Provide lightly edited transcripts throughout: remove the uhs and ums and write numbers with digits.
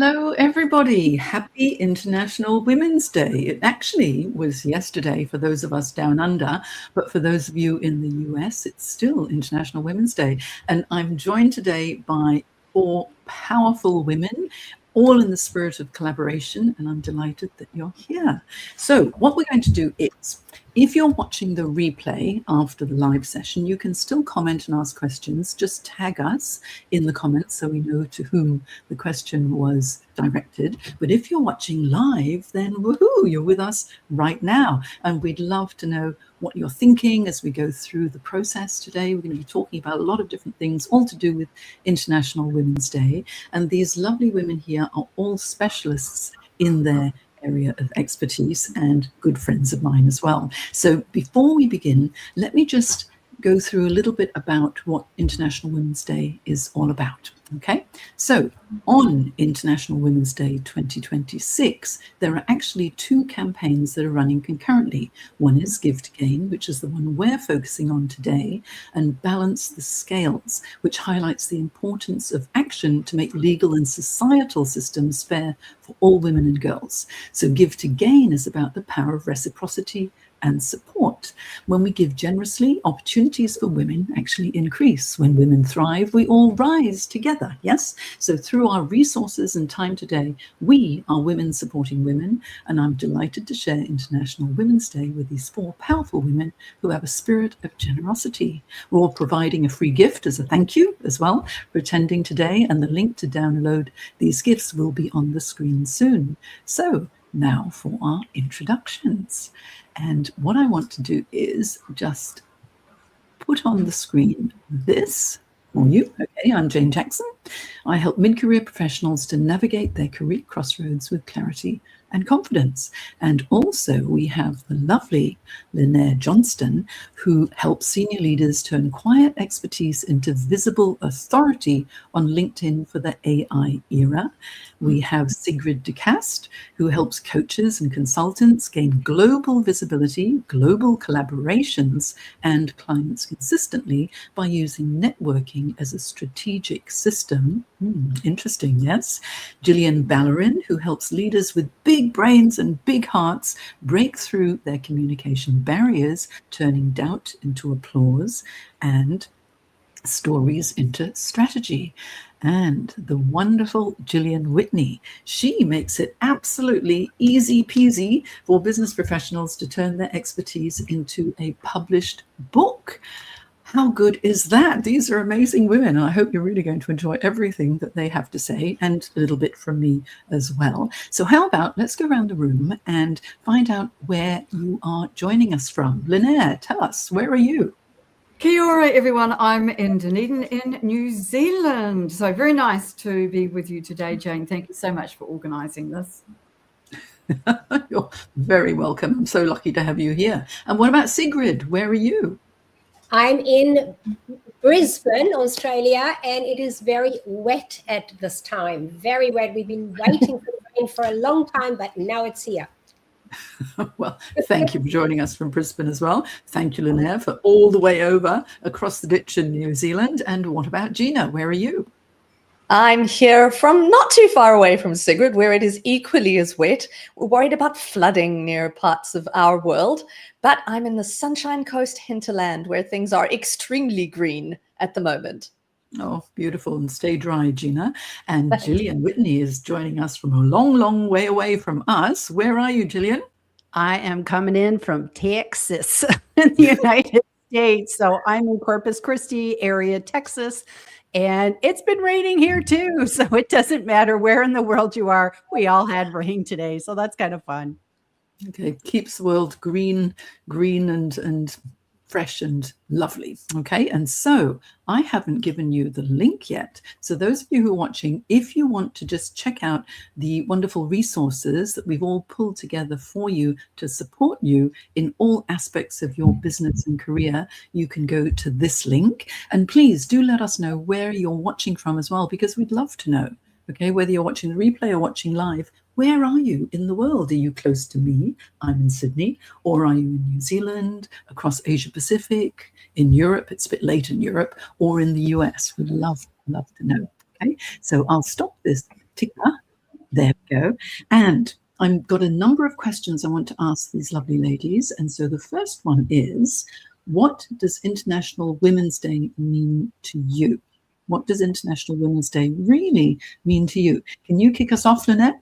Hello, everybody. Happy International Women's Day. It actually was yesterday for those of us down under, but for those of you in the US, it's still International Women's Day. And I'm joined today by four powerful women, all in the spirit of collaboration, and I'm delighted that you're here. So what we're going to do is, if you're watching the replay after the live session, you can still comment and ask questions. Just tag us in the comments so we know to whom the question was directed. But if you're watching live, then woohoo, you're with us right now. And we'd love to know what you're thinking as we go through the process today. We're going to be talking about a lot of different things, all to do with International Women's Day. And these lovely women here are all specialists in their area of expertise and good friends of mine as well. So before we begin, let me just go through a little bit about what International Women's Day is all about. Okay, so on International Women's Day 2026, there are actually two campaigns that are running concurrently. One is Give to Gain, which is the one we're focusing on today, and Balance the Scales, which highlights the importance of action to make legal and societal systems fair for all women and girls. So Give to Gain is about the power of reciprocity and support. When we give generously, opportunities for women actually increase. When women thrive, we all rise together, yes? So through our resources and time today, we are women supporting women, and I'm delighted to share International Women's Day with these four powerful women who have a spirit of generosity. We're all providing a free gift as a thank you as well for attending today, and the link to download these gifts will be on the screen soon. So now for our introductions. And what I want to do is just put on the screen this for you. Okay, I'm Jane Jackson. I help mid-career professionals to navigate their career crossroads with clarity and confidence. And also we have the lovely Lynette Johnston, who helps senior leaders turn quiet expertise into visible authority on LinkedIn for the AI era. We have Sigrid de Cast, who helps coaches and consultants gain global visibility, global collaborations, and clients consistently by using networking as a strategic system. Interesting, yes. Gillian Ballerin, who helps leaders with big brains and big hearts break through their communication barriers, turning doubt into applause and stories into strategy. And the wonderful Gillian Whitney. She makes it absolutely easy peasy for business professionals to turn their expertise into a published book. How good is that? These are amazing women. And I hope you're really going to enjoy everything that they have to say, and a little bit from me as well. So how about let's go around the room and find out where you are joining us from. Lynette, tell us, where are you? Kia ora, everyone. I'm in Dunedin in New Zealand. So very nice to be with you today, Jane. Thank you so much for organising this. You're very welcome. I'm so lucky to have you here. And what about Sigrid? Where are you? I'm in Brisbane, Australia, and it is very wet at this time. Very wet. We've been waiting for the rain for a long time, but now it's here. Well, thank you for joining us from Brisbane as well. Thank you, Lynette, for all the way over across the ditch in New Zealand. And what about Gina? Where are you? I'm here from not too far away from Sigrid, where it is equally as wet. We're worried about flooding near parts of our world, but I'm in the Sunshine Coast hinterland where things are extremely green at the moment. Oh, beautiful. And stay dry, Gina. And Gillian Whitney is joining us from a long, long way away from us. Where are you, Gillian? I am coming in from Texas in the United States. So I'm in Corpus Christi area, Texas. And it's been raining here too. So it doesn't matter where in the world you are. We all had rain today. So that's kind of fun. Okay. Keeps the world green and fresh and lovely. Okay. And so I haven't given you the link yet. So those of you who are watching, if you want to just check out the wonderful resources that we've all pulled together for you to support you in all aspects of your business and career, you can go to this link. And please do let us know where you're watching from as well, because we'd love to know. Okay, whether you're watching the replay or watching live, where are you in the world? Are you close to me? I'm in Sydney. Or are you in New Zealand, across Asia Pacific, in Europe? It's a bit late in Europe, or in the US. We'd love to know. Okay, so I'll stop this ticker There we go. And I've got a number of questions I want to ask these lovely ladies. And so the first one is, what does International Women's Day mean to you? What does International Women's Day really mean to you? Can you kick us off, Lynette?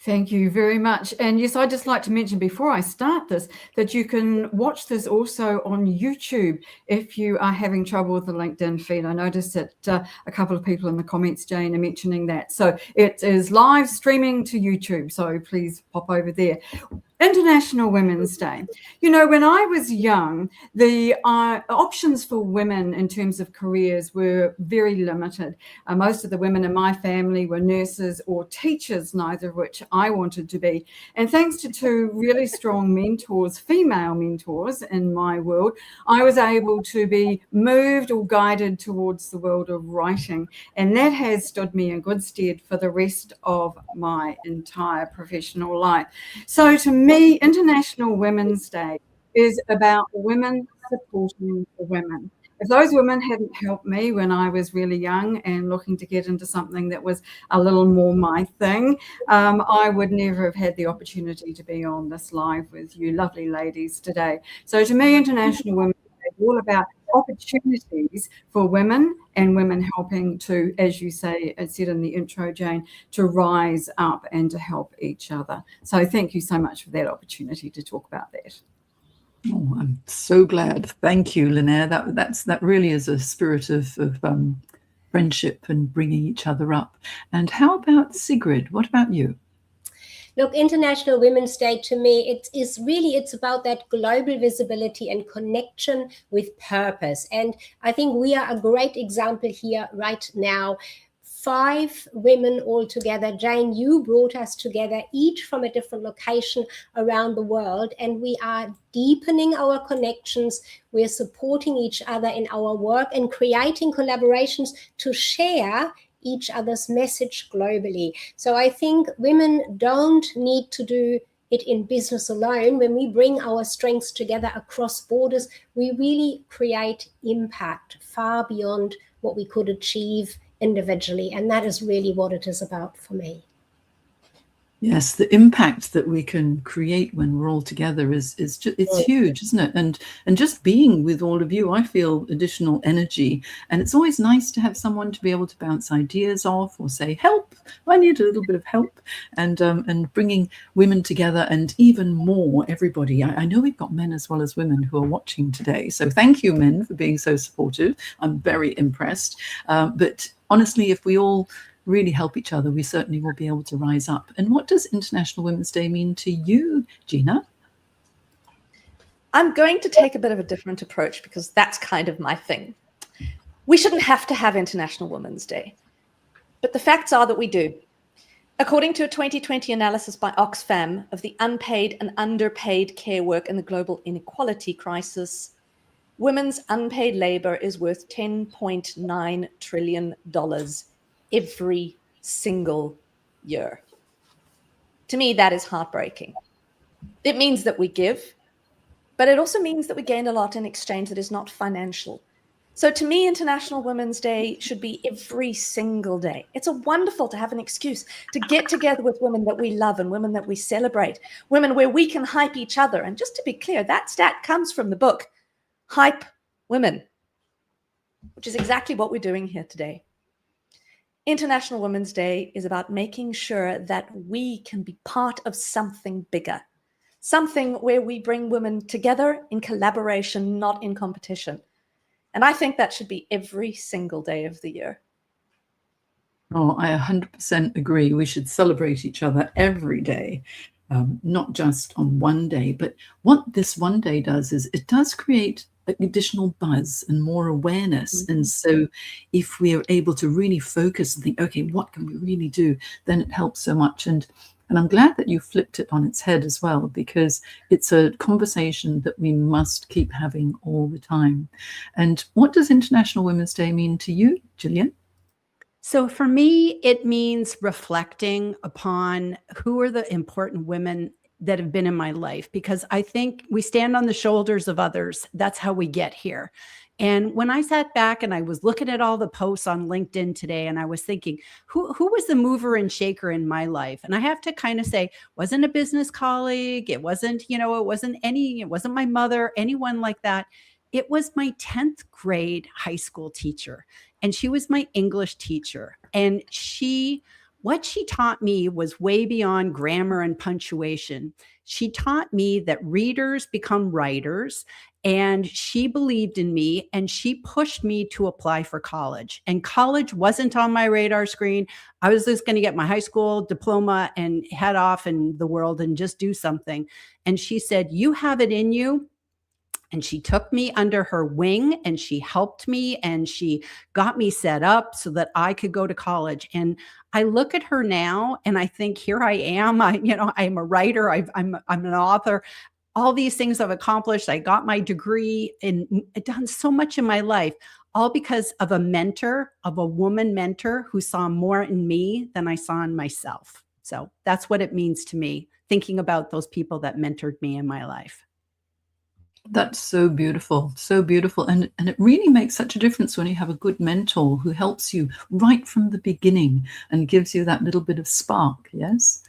Thank you very much. And yes, I'd just like to mention before I start this, that you can watch this also on YouTube if you are having trouble with the LinkedIn feed. I noticed that a couple of people in the comments, Jane, are mentioning that. So it is live streaming to YouTube. So please pop over there. International Women's Day. You know, when I was young, the options for women in terms of careers were very limited. Most of the women in my family were nurses or teachers, neither of which I wanted to be. And thanks to two really strong mentors, female mentors in my world, I was able to be moved or guided towards the world of writing. And that has stood me in good stead for the rest of my entire professional life. So to me, International Women's Day is about women supporting the women. If those women hadn't helped me when I was really young and looking to get into something that was a little more my thing, I would never have had the opportunity to be on this live with you lovely ladies today. So to me, International Women's Day is all about opportunities for women and women helping to, as you say, as said in the intro, Jane, to rise up and to help each other. So thank you so much for that opportunity to talk about that. Oh, I'm so glad. Thank you, Lynette. That really is a spirit of friendship and bringing each other up. And how about Sigrid? What about you? Look, International Women's Day to me, it's about that global visibility and connection with purpose. And I think we are a great example here right now. 5 women all together. Jane, you brought us together, each from a different location around the world, and we are deepening our connections. We're supporting each other in our work and creating collaborations to share each other's message globally. So I think women don't need to do it in business alone. When we bring our strengths together across borders, we really create impact far beyond what we could achieve individually. And that is really what it is about for me. Yes, the impact that we can create when we're all together is just, it's huge, isn't it? And just being with all of you, I feel additional energy. And it's always nice to have someone to be able to bounce ideas off or say, help, I need a little bit of help. And bringing women together, and even more, everybody. I know we've got men as well as women who are watching today. So thank you, men, for being so supportive. I'm very impressed. But honestly, if we all really help each other, we certainly will be able to rise up. And what does International Women's Day mean to you, Gina? I'm going to take a bit of a different approach because that's kind of my thing. We shouldn't have to have International Women's Day, but the facts are that we do. According to a 2020 analysis by Oxfam of the unpaid and underpaid care work in the global inequality crisis, women's unpaid labor is worth $10.9 trillion every single year. To me, that is heartbreaking. It means that we give, but it also means that we gain a lot in exchange that is not financial. So to me, International Women's Day should be every single day. It's wonderful to have an excuse to get together with women that we love and women that we celebrate, women where we can hype each other. And just to be clear, that stat comes from the book, Hype Women, which is exactly what we're doing here today. International Women's Day is about making sure that we can be part of something bigger, something where we bring women together in collaboration, not in competition. And I think that should be every single day of the year. Oh, I 100% agree. We should celebrate each other every day, not just on one day. But what this one day does is it does create additional buzz and more awareness. Mm-hmm. And so if we are able to really focus and think, okay, what can we really do? Then it helps so much. And I'm glad that you flipped it on its head as well, because it's a conversation that we must keep having all the time. And what does International Women's Day mean to you, Gillian? So for me, it means reflecting upon who are the important women that have been in my life, because I think we stand on the shoulders of others. That's how we get here. And when I sat back and I was looking at all the posts on LinkedIn today, and I was thinking, who was the mover and shaker in my life? And I have to kind of say, wasn't a business colleague. It wasn't, it wasn't my mother, anyone like that. It was my 10th grade high school teacher. And she was my English teacher. And what she taught me was way beyond grammar and punctuation. She taught me that readers become writers, and she believed in me, and she pushed me to apply for college. And college wasn't on my radar screen. I was just going to get my high school diploma and head off in the world and just do something. And she said, "You have it in you." And she took me under her wing, and she helped me, and she got me set up so that I could go to college. And I look at her now and I think, here I am. I'm a writer. I'm an author. All these things I've accomplished. I got my degree and done so much in my life, all because of a woman mentor who saw more in me than I saw in myself. So that's what it means to me, thinking about those people that mentored me in my life. That's so beautiful, so beautiful. And it really makes such a difference when you have a good mentor who helps you right from the beginning and gives you that little bit of spark. Yes?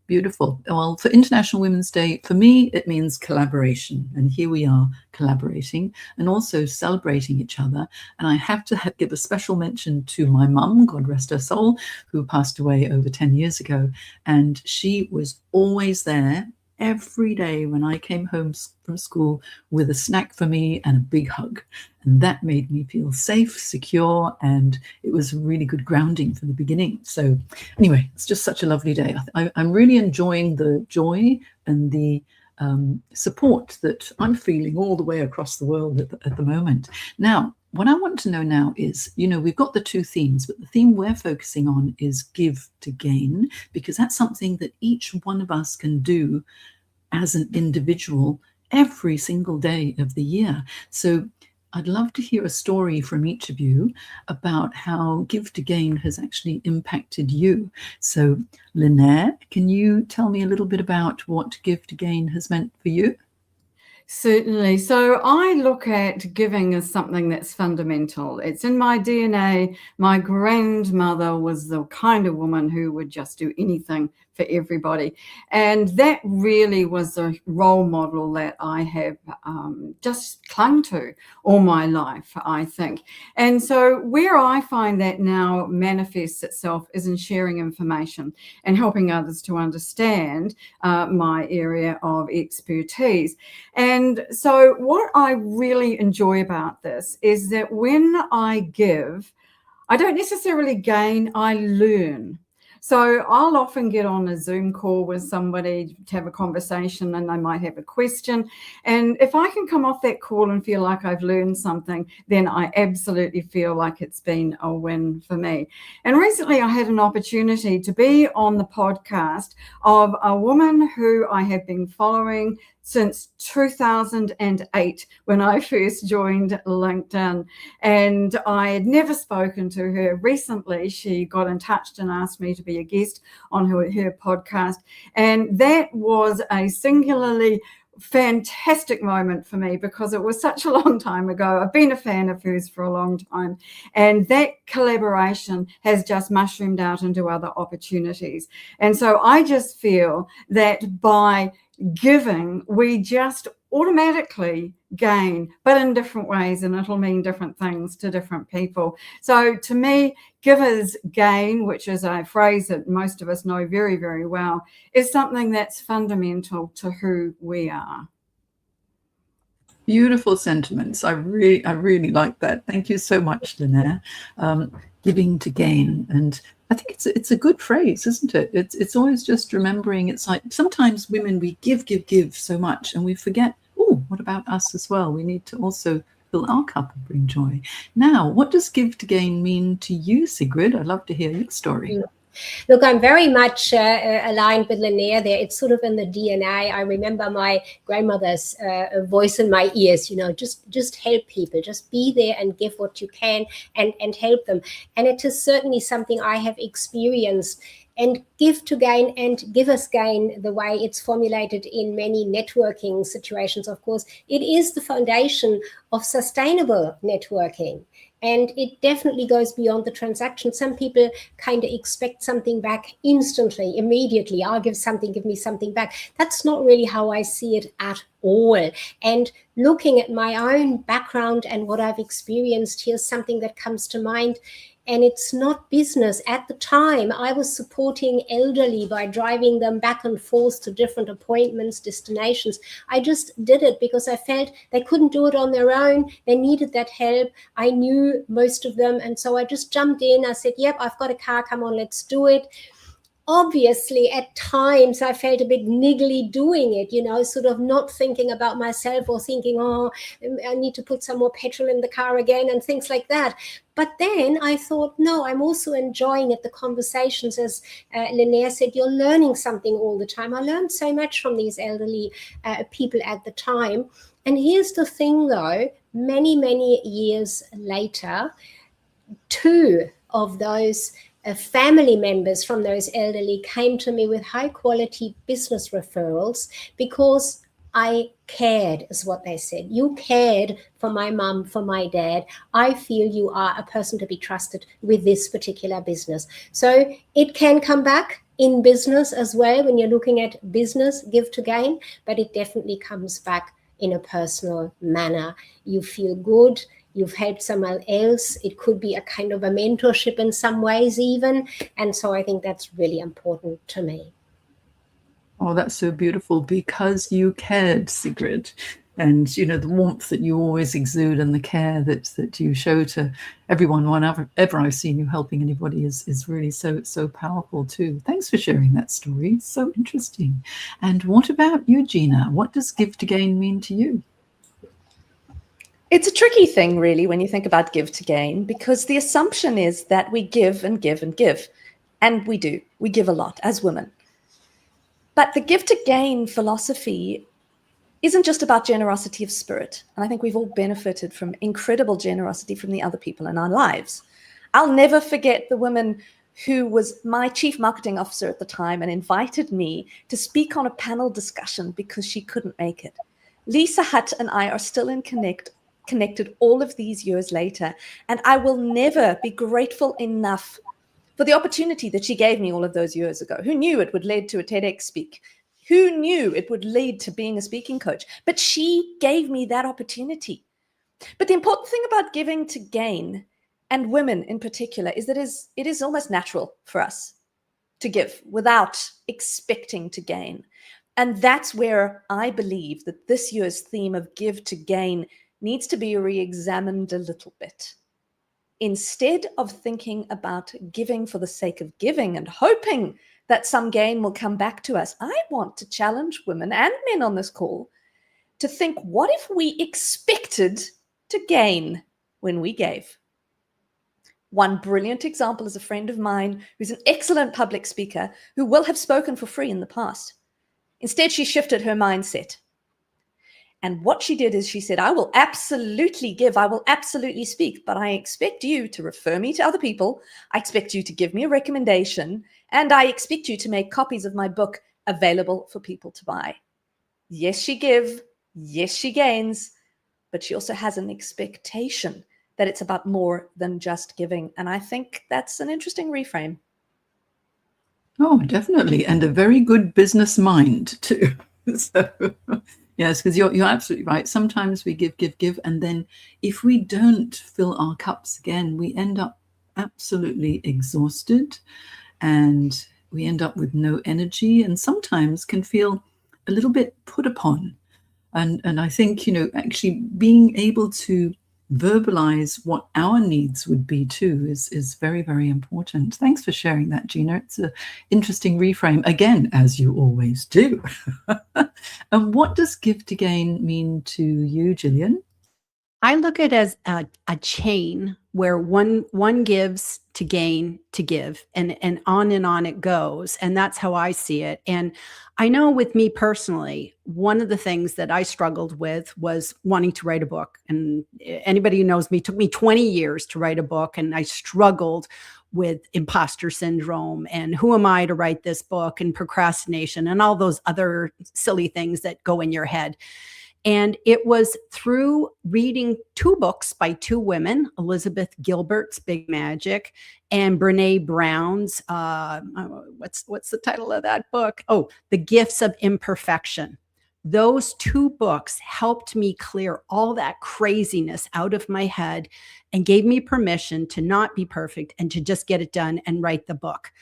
Beautiful. Well, for International Women's Day, for me, it means collaboration. And here we are collaborating and also celebrating each other. And I have to give a special mention to my mum, God rest her soul, who passed away over 10 years ago. And she was always there every day when I came home from school with a snack for me and a big hug. And that made me feel safe, secure, and it was really good grounding for the beginning. So anyway, it's just such a lovely day. I'm really enjoying the joy and the support that I'm feeling all the way across the world at the moment. Now, what I want to know now is, we've got the two themes, but the theme we're focusing on is give to gain, because that's something that each one of us can do as an individual every single day of the year. So I'd love to hear a story from each of you about how Give to Gain has actually impacted you. So Lynette, can you tell me a little bit about what Give to Gain has meant for you? Certainly. So I look at giving as something that's fundamental. It's in my DNA. My grandmother was the kind of woman who would just do anything for everybody. And that really was a role model that I have just clung to all my life, I think. And so where I find that now manifests itself is in sharing information and helping others to understand my area of expertise. And so what I really enjoy about this is that when I give, I don't necessarily gain, I learn. So I'll often get on a Zoom call with somebody to have a conversation, and they might have a question. And if I can come off that call and feel like I've learned something, then I absolutely feel like it's been a win for me. And recently I had an opportunity to be on the podcast of a woman who I have been following since 2008 when I first joined LinkedIn. And I had never spoken to her. Recently, she got in touch and asked me to be a guest on her podcast. And that was a singularly fantastic moment for me because it was such a long time ago. I've been a fan of hers for a long time, and that collaboration has just mushroomed out into other opportunities. And so I just feel that by giving, we just automatically gain, but in different ways, and it'll mean different things to different people. So to me, givers gain, which is a phrase that most of us know very, very well, is something that's fundamental to who we are. Beautiful sentiments. I really like that. Thank you so much, Lynette. Giving to gain, and I think it's a good phrase, isn't it? It's always just remembering. It's like sometimes women, we give so much, and we forget. Oh, what about us as well? We need to also fill our cup and bring joy. Now, what does give to gain mean to you, Sigrid? I'd love to hear your story. Look, I'm very much aligned with Linnea there. It's sort of in the DNA. I remember my grandmother's voice in my ears, just help people, just be there and give what you can and help them. And it is certainly something I have experienced And give to gain and givers gain, the way it's formulated in many networking situations, of course, it is the foundation of sustainable networking. And it definitely goes beyond the transaction. Some people kind of expect something back instantly, immediately. I'll give something, give me something back. That's not really how I see it at all. And looking at my own background and what I've experienced, here's something that comes to mind. And it's not business. At the time, I was supporting elderly by driving them back and forth to different appointments, destinations. I just did it because I felt they couldn't do it on their own. They needed that help. I knew most of them. And so I just jumped in. I said, yep, I've got a car. Come on, let's do it. Obviously, at times I felt a bit niggly doing it, sort of not thinking about myself or thinking, oh, I need to put some more petrol in the car again and things like that. But then I thought, no, I'm also enjoying it, the conversations. As Linnea said, you're learning something all the time. I learned so much from these elderly people at the time. And here's the thing, though, many, many years later, two of those family members from those elderly came to me with high quality business referrals because I cared, is what they said. You cared for my mum, for my dad. I feel you are a person to be trusted with this particular business. So it can come back in business as well when you're looking at business, give to gain, but it definitely comes back in a personal manner. You feel good. You've helped someone else. It could be a kind of a mentorship in some ways even. And so I think that's really important to me. Oh, that's so beautiful, because you cared, Sigrid. And, the warmth that you always exude and the care that you show to everyone, whenever I've seen you helping anybody is really so powerful too. Thanks for sharing that story. It's so interesting. And what about you, Gina? What does give to gain mean to you? It's a tricky thing, really, when you think about give to gain, because the assumption is that we give and give and give. And we do. We give a lot as women. But the give to gain philosophy isn't just about generosity of spirit. And I think we've all benefited from incredible generosity from the other people in our lives. I'll never forget the woman who was my chief marketing officer at the time and invited me to speak on a panel discussion because she couldn't make it. Lisa Hutt and I are still connected all of these years later, and I will never be grateful enough for the opportunity that she gave me all of those years ago. Who knew it would lead to a TEDx speak? Who knew it would lead to being a speaking coach? But she gave me that opportunity. But the important thing about giving to gain, and women in particular, is that it is almost natural for us to give without expecting to gain. And that's where I believe that this year's theme of give to gain needs to be re-examined a little bit. Instead of thinking about giving for the sake of giving and hoping that some gain will come back to us, I want to challenge women and men on this call to think, what if we expected to gain when we gave? One brilliant example is a friend of mine who's an excellent public speaker who will have spoken for free in the past. Instead, she shifted her mindset. And what she did is she said, I will absolutely give, I will absolutely speak, but I expect you to refer me to other people. I expect you to give me a recommendation, and I expect you to make copies of my book available for people to buy. Yes, she gives, yes, she gains, but she also has an expectation that it's about more than just giving. And I think that's an interesting reframe. Oh, definitely. And a very good business mind too. So yes, because you're absolutely right. Sometimes we give, and then if we don't fill our cups again, we end up absolutely exhausted, and we end up with no energy, and sometimes can feel a little bit put upon. And I think, actually being able to verbalize what our needs would be too is very, very important. Thanks for sharing that, Gina. It's an interesting reframe, again, as you always do. And what does give to gain mean to you, Gillian? I look at it as a chain where one gives to gain to give, and on it goes. And that's how I see it. And I know with me personally, one of the things that I struggled with was wanting to write a book. And anybody who knows me, it took me 20 years to write a book. And I struggled with imposter syndrome and who am I to write this book and procrastination and all those other silly things that go in your head. And it was through reading 2 books by 2 women, Elizabeth Gilbert's Big Magic and Brene Brown's, what's the title of that book? Oh, The Gifts of Imperfection. Those 2 books helped me clear all that craziness out of my head and gave me permission to not be perfect and to just get it done and write the book.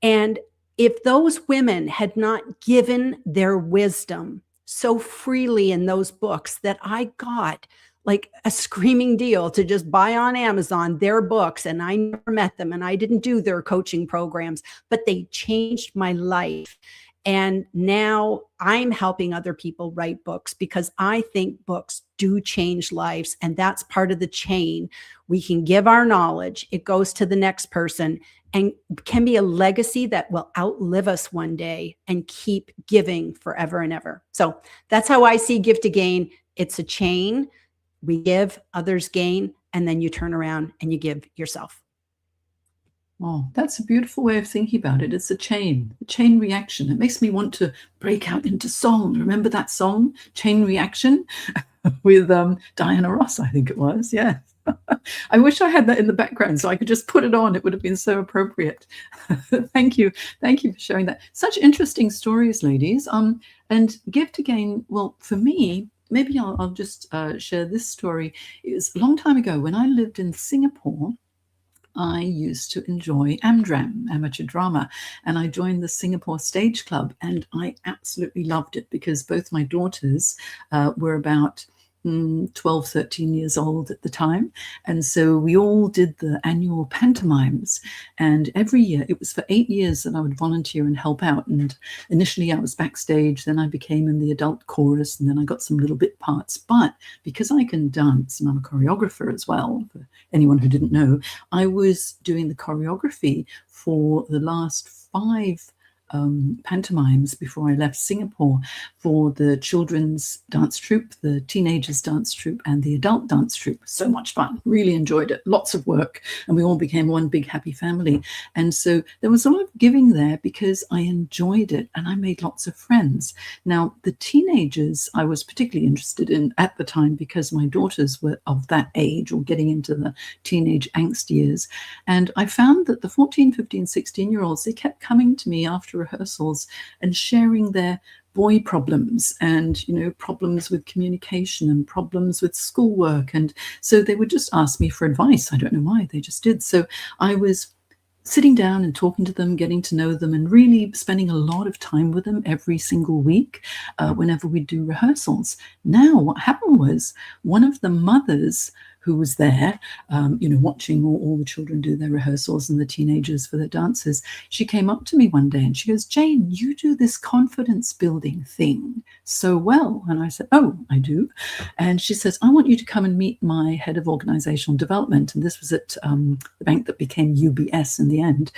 And if those women had not given their wisdom so freely in those books that I got like a screaming deal to just buy on Amazon their books, and I never met them and I didn't do their coaching programs, but they changed my life. And now I'm helping other people write books because I think books do change lives. And that's part of the chain. We can give our knowledge. It goes to the next person and can be a legacy that will outlive us one day and keep giving forever and ever. So that's how I see Give to Gain. It's a chain. We give, others gain, and then you turn around and you give yourself. Oh, that's a beautiful way of thinking about it. It's a chain reaction. It makes me want to break out into song. Remember that song, Chain Reaction, with Diana Ross, I think it was. Yeah. I wish I had that in the background so I could just put it on. It would have been so appropriate. Thank you. Thank you for sharing that. Such interesting stories, ladies. And Give to Gain, well, for me, maybe I'll just share this story. It was a long time ago when I lived in Singapore. I used to enjoy AmDram, amateur drama, and I joined the Singapore Stage Club, and I absolutely loved it because both my daughters were about 12, 13 years old at the time. And so we all did the annual pantomimes. And every year, it was for 8 years that I would volunteer and help out. And initially I was backstage, then I became in the adult chorus, and then I got some little bit parts. But because I can dance, and I'm a choreographer as well, for anyone who didn't know, I was doing the choreography for the last 5 pantomimes before I left Singapore for the children's dance troupe, the teenagers dance troupe, and the adult dance troupe. So much fun, really enjoyed it, lots of work, and we all became one big happy family. And so there was a lot of giving there because I enjoyed it and I made lots of friends. Now, the teenagers I was particularly interested in at the time because my daughters were of that age or getting into the teenage angst years. And I found that the 14, 15, 16-year-olds, they kept coming to me after rehearsals and sharing their boy problems and, problems with communication and problems with schoolwork. And so they would just ask me for advice. I don't know why, they just did. So I was sitting down and talking to them, getting to know them, and really spending a lot of time with them every single week whenever we do rehearsals. Now, what happened was one of the mothers who was there, watching all the children do their rehearsals and the teenagers for their dances, she came up to me one day and she goes, "Jane, you do this confidence building thing so well." And I said, "Oh, I do." And she says, "I want you to come and meet my head of organizational development." And this was at the bank that became UBS in the end,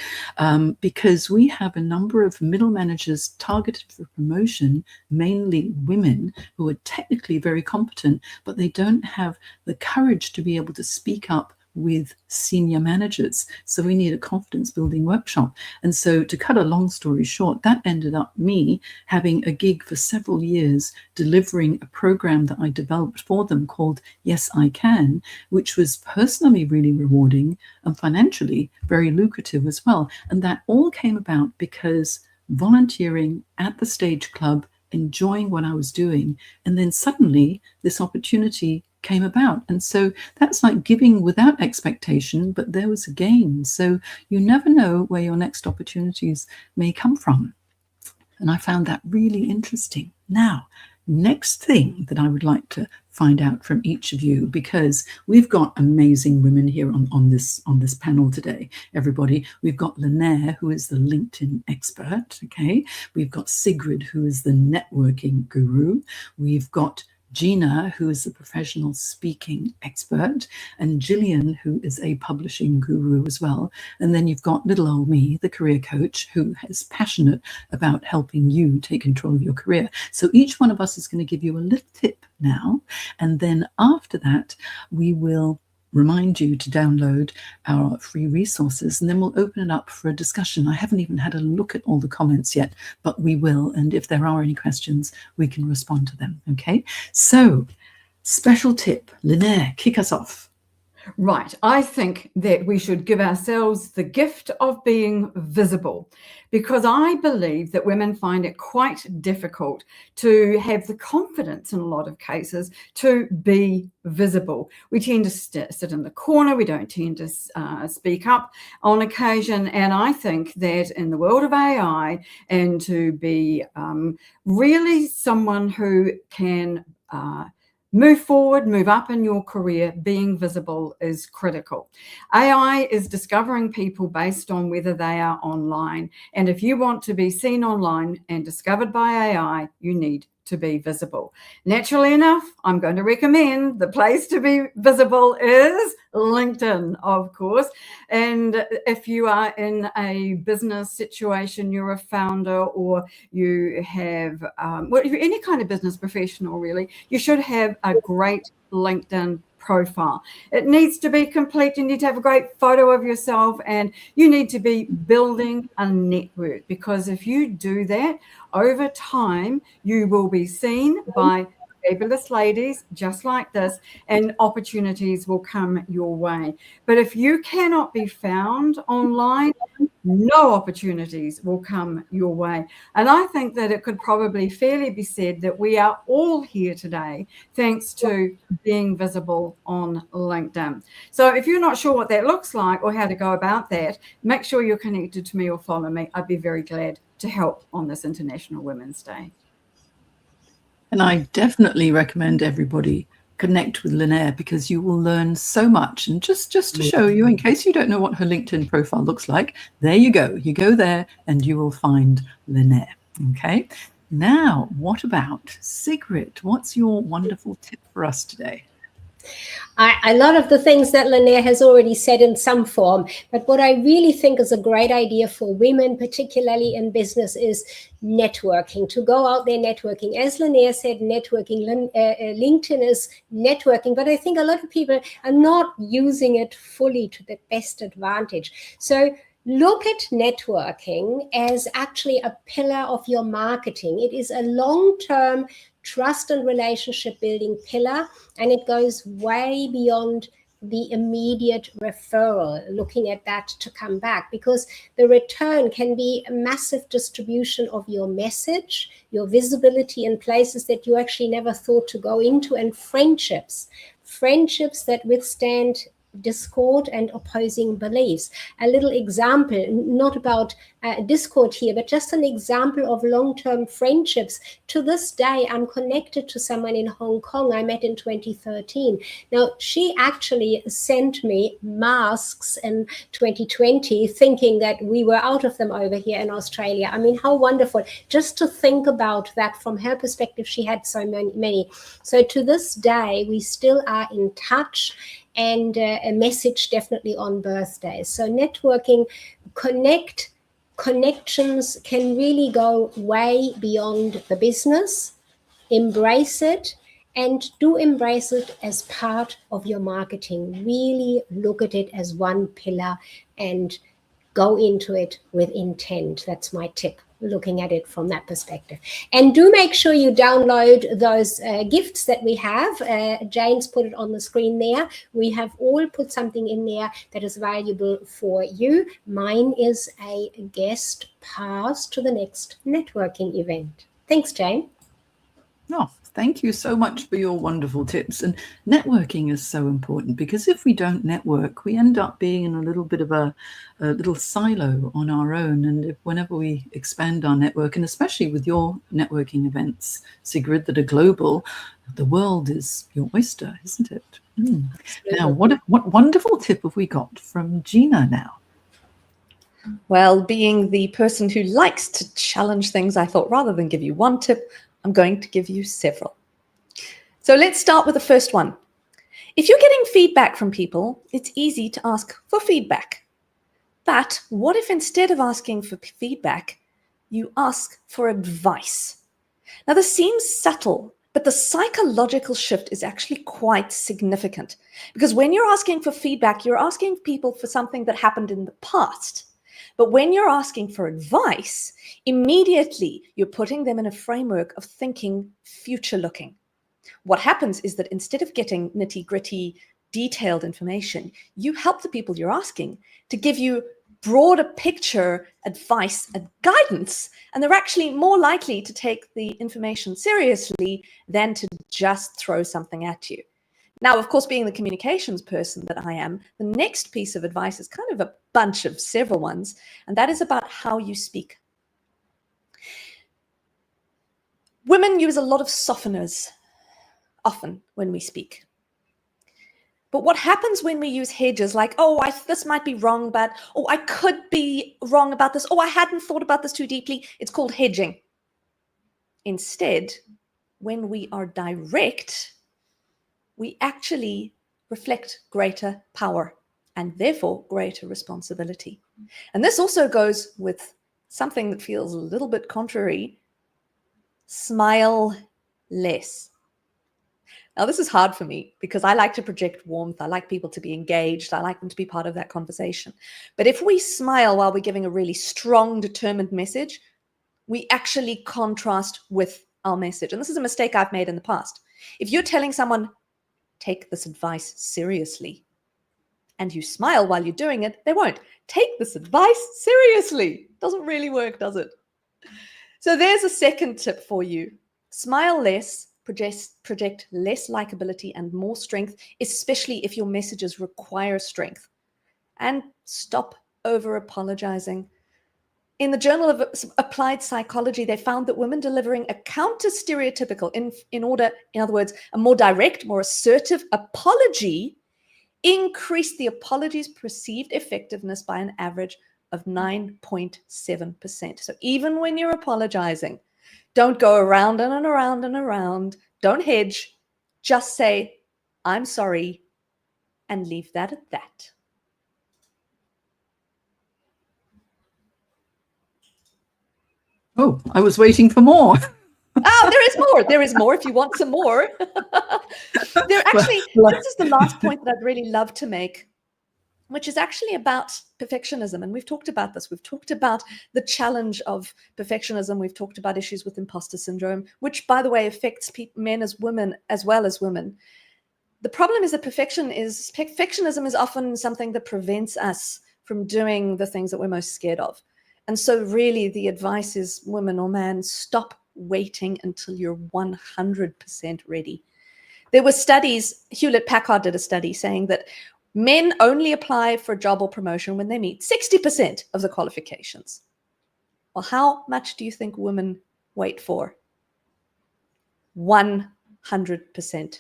because we have a number of middle managers targeted for promotion, mainly women who are technically very competent, but they don't have the courage to be able to speak up with senior managers. So we need a confidence building workshop. And so to cut a long story short, that ended up me having a gig for several years delivering a program that I developed for them called Yes, I Can, which was personally really rewarding and financially very lucrative as well. And that all came about because volunteering at the Stage Club, enjoying what I was doing, and then suddenly this opportunity came about. And so that's like giving without expectation, but there was a gain. So you never know where your next opportunities may come from. And I found that really interesting. Now, next thing that I would like to find out from each of you, because we've got amazing women here on this panel today, everybody. We've got Linaire, who is the LinkedIn expert, okay? We've got Sigrid, who is the networking guru. We've got Gina, who is a professional speaking expert, and Gillian, who is a publishing guru as well. And then you've got little old me, the career coach, who is passionate about helping you take control of your career. So each one of us is going to give you a little tip now. And then after that, we will remind you to download our free resources, and then we'll open it up for a discussion. I haven't even had a look at all the comments yet, but we will. And if there are any questions, we can respond to them. Okay. So, special tip, Linnea, kick us off. Right. I think that we should give ourselves the gift of being visible, because I believe that women find it quite difficult to have the confidence in a lot of cases to be visible. We tend to sit in the corner. We don't tend to speak up on occasion. And I think that in the world of AI, and to be really someone who can move forward, move up in your career, being visible is critical. AI is discovering people based on whether they are online. And if you want to be seen online and discovered by AI, you need to be visible. Naturally enough, I'm going to recommend the place to be visible is LinkedIn, of course. And if you are in a business situation, you're a founder, or you have, well, if you're any kind of business professional, really, you should have a great LinkedIn profile. It needs to be complete. You need to have a great photo of yourself, and you need to be building a network, because if you do that over time, you will be seen by fabulous ladies just like this, and opportunities will come your way. But if you cannot be found online, no opportunities will come your way. And I think that it could probably fairly be said that we are all here today thanks to being visible on LinkedIn. So if you're not sure what that looks like or how to go about that, make sure you're connected to me or follow me. I'd be very glad to help on this International Women's Day. And I definitely recommend everybody connect with Linnea, because you will learn so much. And just to show you, in case you don't know what her LinkedIn profile looks like, there you go. You go there and you will find Linnea. Okay. Now, what about Sigrid? What's your wonderful tip for us today? A lot of the things that Linnea has already said in some form, but what I really think is a great idea for women, particularly in business, is networking, to go out there networking. As Linnea said, networking, LinkedIn is networking, but I think a lot of people are not using it fully to the best advantage. So look at networking as actually a pillar of your marketing. It is a long-term trust and relationship building pillar, and it goes way beyond the immediate referral, looking at that to come back, because the return can be a massive distribution of your message, your visibility in places that you actually never thought to go into, and friendships that withstand discord and opposing beliefs. A little example, not about discord here, but just an example of long-term friendships. To this day, I'm connected to someone in Hong Kong I met in 2013. Now, she actually sent me masks in 2020, thinking that we were out of them over here in Australia. I mean, how wonderful. Just to think about that from her perspective, she had so many. So to this day, we still are in touch, and a message definitely on birthdays. So networking, connections can really go way beyond the business. Embrace it, and do embrace it as part of your marketing. Really look at it as one pillar and go into it with intent. That's my tip, looking at it from that perspective. And do make sure you download those gifts that we have. Jane's put it on the screen there. We have all put something in there that is valuable for you. Mine is a guest pass to the next networking event. Thanks, Jane. Oh, thank you so much for your wonderful tips. And networking is so important, because if we don't network, we end up being in a little bit of a little silo on our own. And whenever we expand our network, and especially with your networking events, Sigrid, that are global, the world is your oyster, isn't it? Now, what wonderful tip have we got from Gina now? Well, being the person who likes to challenge things, I thought rather than give you one tip, I'm going to give you several. So let's start with the first one. If you're getting feedback from people, it's easy to ask for feedback. But what if instead of asking for feedback, you ask for advice? Now, this seems subtle But the psychological shift is actually quite significant, because when you're asking for feedback, you're asking people for something that happened in the past. But when you're asking for advice, immediately you're putting them in a framework of thinking future looking. What happens is that instead of getting nitty-gritty, detailed information, you help the people you're asking to give you broader picture advice and guidance, and they're actually more likely to take the information seriously than to just throw something at you. Now, of course, being the communications person that I am, the next piece of advice is kind of a bunch of several ones, and that is about how you speak. Women use a lot of softeners often when we speak. But what happens when we use hedges like, oh, this might be wrong, but, oh, I could be wrong about this. Oh, I hadn't thought about this too deeply. It's called hedging. Instead, when we are direct, we actually reflect greater power and therefore greater responsibility. And this also goes with something that feels a little bit contrary. Smile less. Now, this is hard for me because I like to project warmth. I like people to be engaged. I like them to be part of that conversation. But if we smile while we're giving a really strong, determined message, we actually contrast with our message. And this is a mistake I've made in the past. If you're telling someone, take this advice seriously, and you smile while you're doing it, they won't. Take this advice seriously. Doesn't really work, does it? So there's a second tip for you. Smile less. Project less likability and more strength, especially if your messages require strength. And stop over apologizing. In the Journal of Applied Psychology, they found that women delivering a counter-stereotypical, in other words, a more direct, more assertive apology increased the apology's perceived effectiveness by an average of 9.7%. So even when you're apologizing, don't go around and around and around. Don't hedge. Just say, I'm sorry, and leave that at that. Oh, I was waiting for more. Oh, there is more. There is more if you want some more. This is the last point that I'd really love to make, which is actually about perfectionism. And we've talked about this. We've talked about the challenge of perfectionism. We've talked about issues with imposter syndrome, which, by the way, affects men as women as well as women. The problem is that perfectionism is often something that prevents us from doing the things that we're most scared of. And so really the advice is, woman or man, stop waiting until you're 100% ready. There were studies, Hewlett-Packard did a study saying that men only apply for a job or promotion when they meet 60% of the qualifications. Well, how much do you think women wait for? 100%.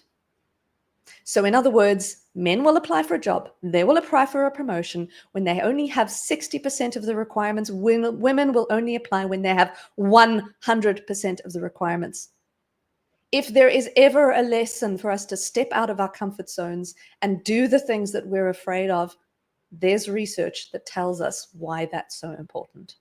So in other words, men will apply for a job, they will apply for a promotion when they only have 60% of the requirements. Women will only apply when they have 100% of the requirements. If there is ever a lesson for us to step out of our comfort zones and do the things that we're afraid of, there's research that tells us why that's so important.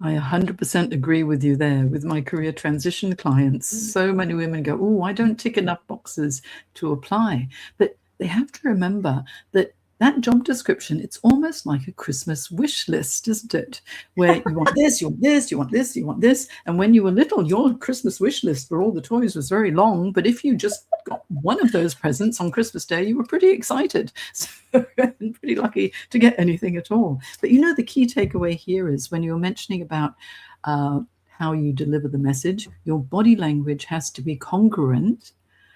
I 100% agree with you there. With my career transition clients, so many women go, oh, I don't tick enough boxes to apply. But they have to remember that that job description, it's almost like a Christmas wish list, isn't it? Where you want this, you want this, you want this, you want this. And when you were little, your Christmas wish list for all the toys was very long. But if you just got one of those presents on Christmas Day, you were pretty excited. So pretty lucky to get anything at all. But you know, the key takeaway here is when you're mentioning about how you deliver the message, your body language has to be congruent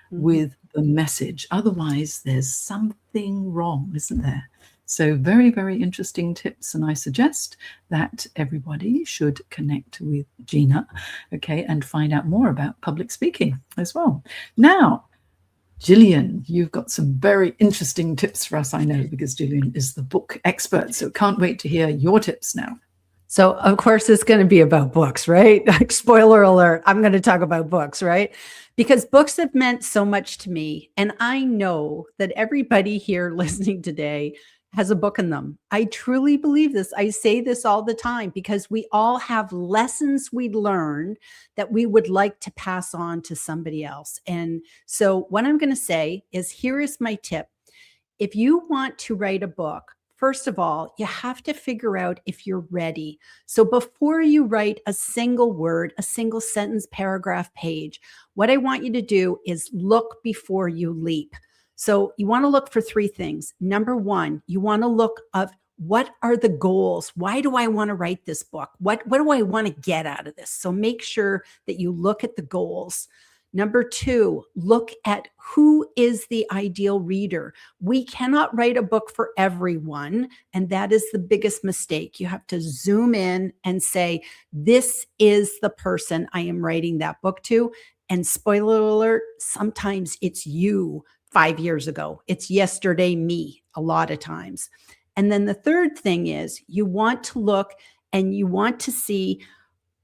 with the message. Otherwise, there's something wrong, isn't there? So very, very interesting tips. And I suggest that everybody should connect with Gina, okay, and find out more about public speaking as well. Now, Gillian, you've got some very interesting tips for us, I know, because Gillian is the book expert. So can't wait to hear your tips now. So, of course, it's going to be about books, right? Spoiler alert, I'm going to talk about books, right? Because books have meant so much to me. And I know that everybody here listening today has a book in them. I truly believe this. I say this all the time because we all have lessons we learned that we would like to pass on to somebody else. And so what I'm going to say is, here is my tip. If you want to write a book, first of all, you have to figure out if you're ready. So before you write a single word, a single sentence, paragraph, page, what I want you to do is look before you leap. So you want to look for three things. Number one, you want to look of what are the goals? Why do I want to write this book? What do I want to get out of this? So make sure that you look at the goals. Number two, look at who is the ideal reader. We cannot write a book for everyone, and that is the biggest mistake. You have to zoom in and say, this is the person I am writing that book to. And spoiler alert, sometimes it's you 5 years ago. It's yesterday me a lot of times. And then the third thing is, you want to look and you want to see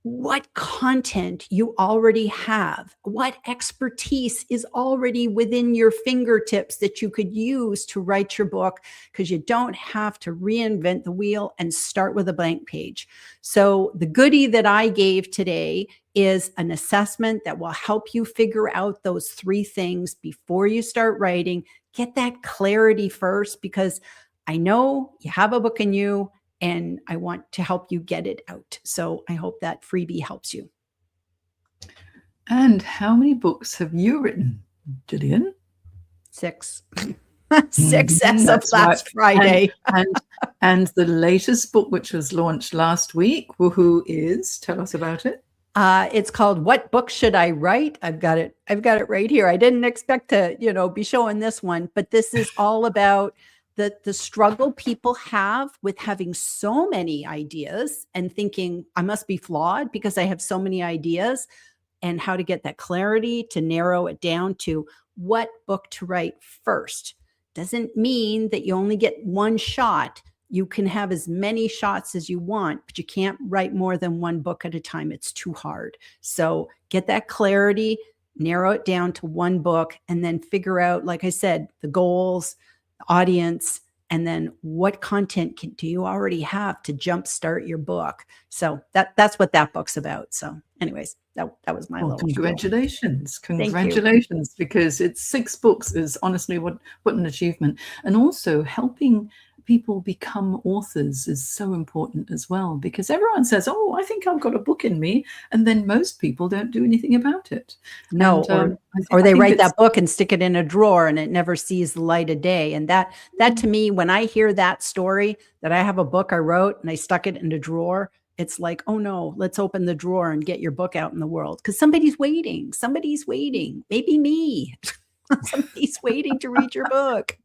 what content you already have, what expertise is already within your fingertips that you could use to write your book, because you don't have to reinvent the wheel and start with a blank page. So the goodie that I gave today is an assessment that will help you figure out those three things before you start writing. Get that clarity first, because I know you have a book in you, and I want to help you get it out. So I hope that freebie helps you. And how many books have you written, Gillian? 6. 6 as of last Friday. And the latest book, which was launched last week, woohoo, is, tell us about it. It's called What Book Should I Write? I've got it right here. I didn't expect to, be showing this one, but this is all about the struggle people have with having so many ideas and thinking I must be flawed because I have so many ideas, and how to get that clarity to narrow it down to what book to write first. Doesn't mean that you only get one shot. You can have as many shots as you want, but you can't write more than one book at a time. It's too hard. So get that clarity, narrow it down to one book, and then figure out, like I said, the goals, audience, and then what content do you already have to jumpstart your book. So that's what that book's about. So anyways, that was my little congratulations because it's 6 books is honestly what an achievement. And also helping people become authors is so important as well, because everyone says, oh, I think I've got a book in me, and then most people don't do anything about it. No, or they write that book and stick it in a drawer and it never sees the light of day. And that to me, when I hear that story, that I have a book I wrote and I stuck it in a drawer, it's like, oh no, let's open the drawer and get your book out in the world, because somebody's waiting, maybe me. Somebody's waiting to read your book.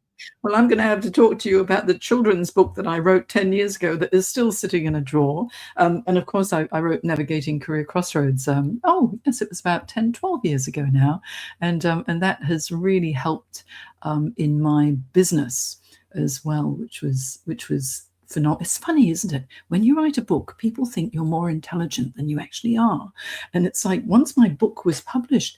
Well, I'm going to have to talk to you about the children's book that I wrote 10 years ago that is still sitting in a drawer. And of course, I wrote Navigating Career Crossroads. It was about 10, 12 years ago now. And that has really helped in my business as well, which was phenomenal. It's funny, isn't it? When you write a book, people think you're more intelligent than you actually are. And it's like, once my book was published,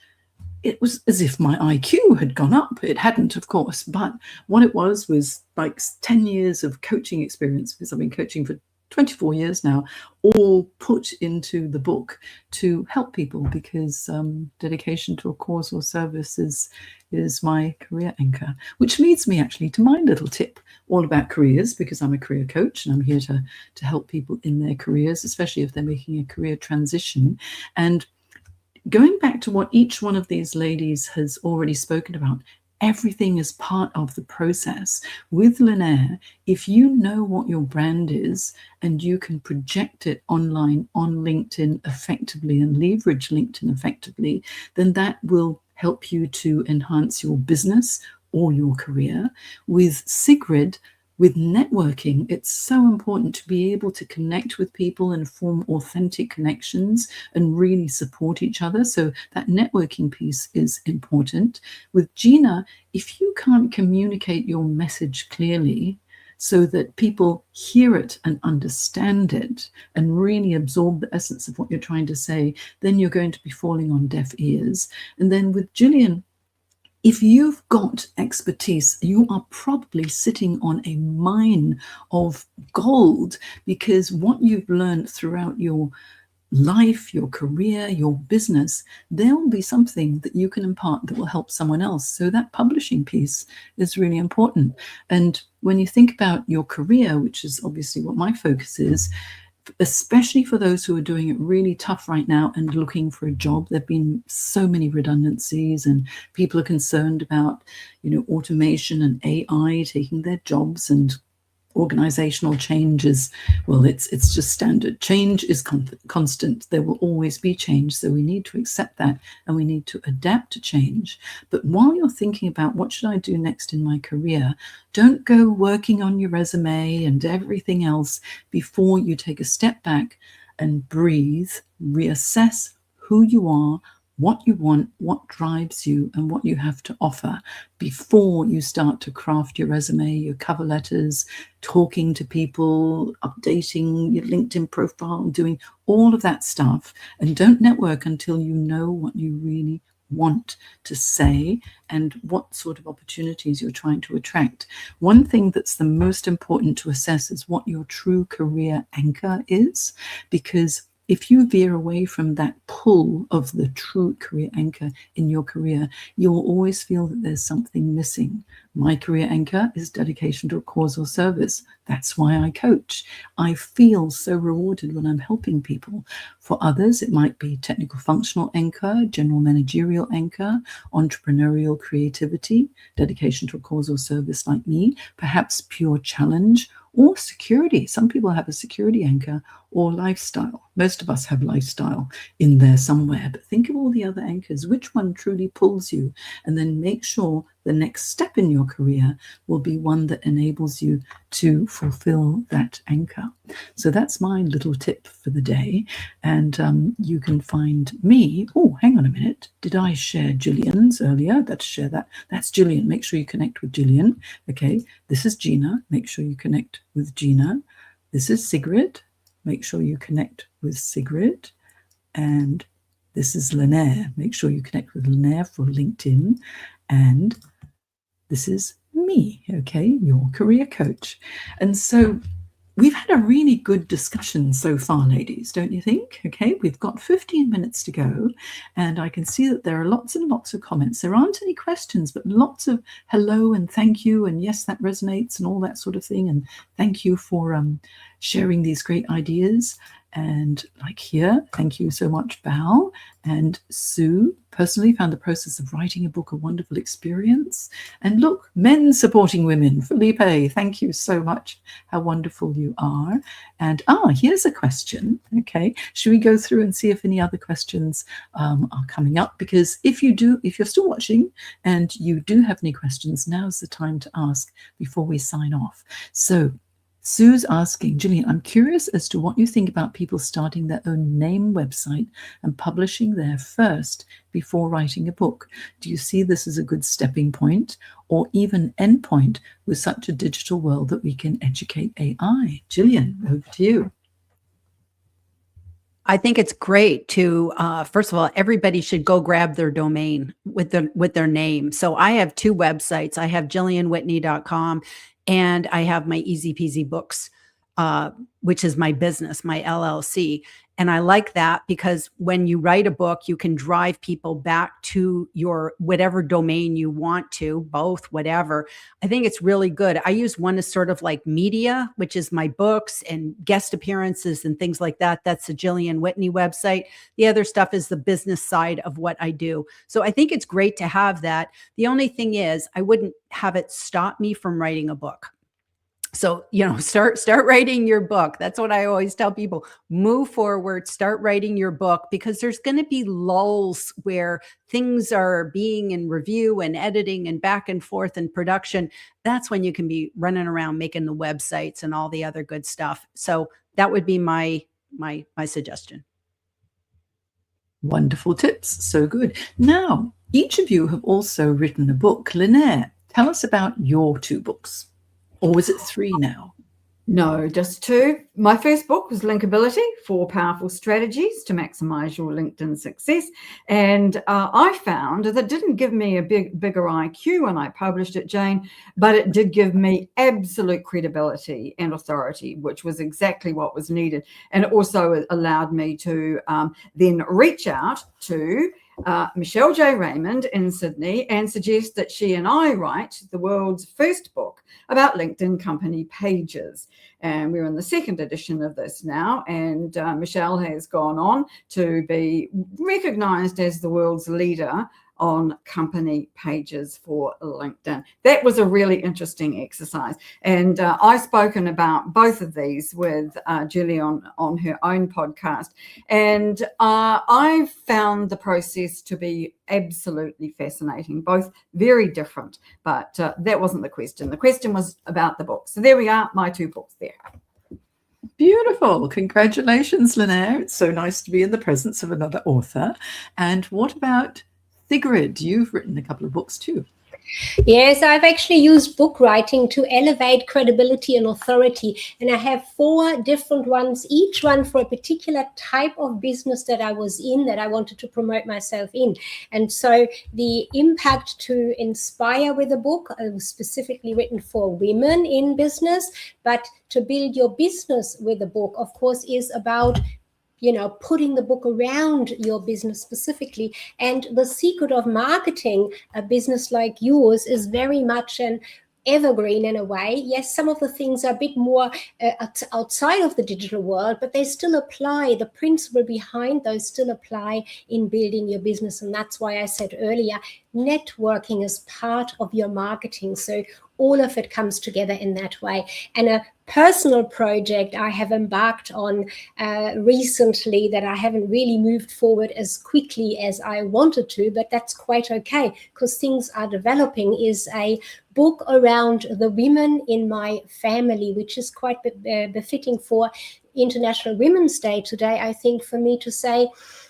it was as if my IQ had gone up. It hadn't, of course, but what it was like 10 years of coaching experience, because I've been coaching for 24 years now, all put into the book to help people, because dedication to a cause or service is my career anchor, which leads me actually to my little tip all about careers, because I'm a career coach and I'm here to help people in their careers, especially if they're making a career transition. And going back to what each one of these ladies has already spoken about, everything is part of the process. With Linaire, if you know what your brand is and you can project it online on LinkedIn effectively and leverage LinkedIn effectively, then that will help you to enhance your business or your career. With Sigrid, with networking, it's so important to be able to connect with people and form authentic connections and really support each other. So that networking piece is important. With Gina, if you can't communicate your message clearly so that people hear it and understand it and really absorb the essence of what you're trying to say, then you're going to be falling on deaf ears. And then with Gillian, if you've got expertise, you are probably sitting on a mine of gold, because what you've learned throughout your life, your career, your business, there will be something that you can impart that will help someone else. So that publishing piece is really important. And when you think about your career, which is obviously what my focus is, especially for those who are doing it really tough right now and looking for a job, there have been so many redundancies, and people are concerned about, automation and AI taking their jobs, and organizational change is, well, it's just standard. Change is constant. There will always be change. So we need to accept that, and we need to adapt to change. But while you're thinking about what should I do next in my career, don't go working on your resume and everything else before you take a step back and breathe, reassess who you are, what you want, what drives you, and what you have to offer before you start to craft your resume, your cover letters, talking to people, updating your LinkedIn profile, doing all of that stuff. And don't network until you know what you really want to say and what sort of opportunities you're trying to attract. One thing that's the most important to assess is what your true career anchor is, because if you veer away from that pull of the true career anchor in your career, you'll always feel that there's something missing. My career anchor is dedication to a cause or service. That's why I coach. I feel so rewarded when I'm helping people. For others, it might be technical functional anchor, general managerial anchor, entrepreneurial creativity, dedication to a cause or service like me, perhaps pure challenge, or security. Some people have a security anchor, or lifestyle. Most of us have lifestyle in there somewhere, but think of all the other anchors. Which one truly pulls you? And then make sure the next step in your career will be one that enables you to fulfill that anchor. So that's my little tip for the day. And you can find me. Oh, hang on a minute. Did I share Gillian's earlier? Let's share that. That's Gillian. Make sure you connect with Gillian. Okay. This is Gina. Make sure you connect with Gina. This is Sigrid. Make sure you connect with Sigrid. And this is Linaire. Make sure you connect with Linaire for LinkedIn. And this is me, okay, your career coach. And so we've had a really good discussion so far, ladies, don't you think? Okay, we've got 15 minutes to go, and I can see that there are lots and lots of comments. There aren't any questions, but lots of hello and thank you, and yes, that resonates, and all that sort of thing. And thank you for sharing these great ideas. And like here, thank you so much, Val. And Sue personally found the process of writing a book a wonderful experience. And look, men supporting women. Felipe, thank you so much. How wonderful you are. And here's a question. Okay, should we go through and see if any other questions are coming up? Because if you're still watching and you do have any questions, now's the time to ask before we sign off. So Sue's asking, Gillian, I'm curious as to what you think about people starting their own name website and publishing there first before writing a book. Do you see this as a good stepping point or even end point with such a digital world that we can educate AI? Gillian, over to you. I think it's great to, first of all, everybody should go grab their domain with their name. So I have two websites. I have jillianwhitney.com and I have my Easy Peasy Books, which is my business, my LLC. And I like that because when you write a book, you can drive people back to your whatever domain you want to, both, whatever. I think it's really good. I use one as sort of like media, which is my books and guest appearances and things like that. That's the Gillian Whitney website. The other stuff is the business side of what I do. So I think it's great to have that. The only thing is I wouldn't have it stop me from writing a book. So, start writing your book. That's what I always tell people. Move forward, start writing your book, because there's going to be lulls where things are being in review and editing and back and forth and production. That's when you can be running around making the websites and all the other good stuff. So that would be my suggestion. Wonderful tips. So good. Now, each of you have also written a book. Linaire, tell us about your two books. Or was it three now? No, just two. My first book was Linkability, 4 Powerful Strategies to Maximize Your LinkedIn Success. And I found that it didn't give me a bigger IQ when I published it, Jane, but it did give me absolute credibility and authority, which was exactly what was needed. And it also allowed me to then reach out to Michelle J. Raymond in Sydney and suggest that she and I write the world's first book about LinkedIn company pages. And we're in the second edition of this now. And Michelle has gone on to be recognized as the world's leader on company pages for LinkedIn. That was a really interesting exercise. And I've spoken about both of these with Julie on her own podcast. And I've found the process to be absolutely fascinating, both very different. But that wasn't the question. The question was about the book. So there we are, my 2 books there. Beautiful. Congratulations, Linaire. It's so nice to be in the presence of another author. And what about Sigrid? You've written a couple of books too. Yes, I've actually used book writing to elevate credibility and authority. And I have 4 different ones, each one for a particular type of business that I was in, that I wanted to promote myself in. And so the impact to inspire with a book was specifically written for women in business, but to build your business with a book, of course, is about putting the book around your business specifically. And the secret of marketing a business like yours is very much an evergreen in a way. Yes, some of the things are a bit more outside of the digital world, but they still apply. The principle behind those still apply in building your business. And that's why I said earlier, networking is part of your marketing. So all of it comes together in that way. And a personal project I have embarked on recently that I haven't really moved forward as quickly as I wanted to, but that's quite okay because things are developing, is a book around the women in my family, which is quite befitting for International Women's Day today, I think, for me to say,